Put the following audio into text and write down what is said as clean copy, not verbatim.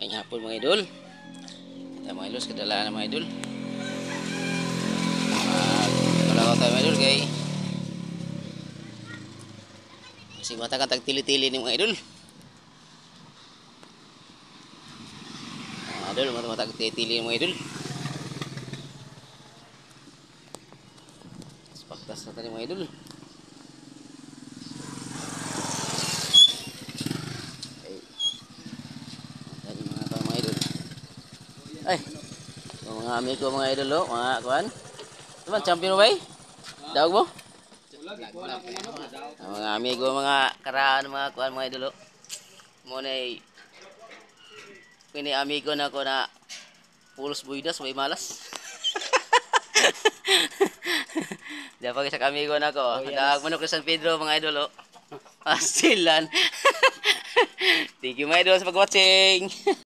Ay hapon mga idol. Ito mga idol, kadalaan na mga idol. Kalakaw tayo mga idol kay kasi mata ka tagtili-tili ni mga idol. Idol, mata tagtili ni mga idol. Paktas na tayo mga idol. Ay, mga amigo mga idol oh, mga kuan. Naman champion ba? Daog mo? Mga amigo mga karaan mga kuan mga idol oh. Mo nay kini amigo na ko na pulos buidas may malas. Diya pag isa amigo na ko. Daog manok San Pedro mga idol oh. Asilan. Thank you mga idol sa pag-watching.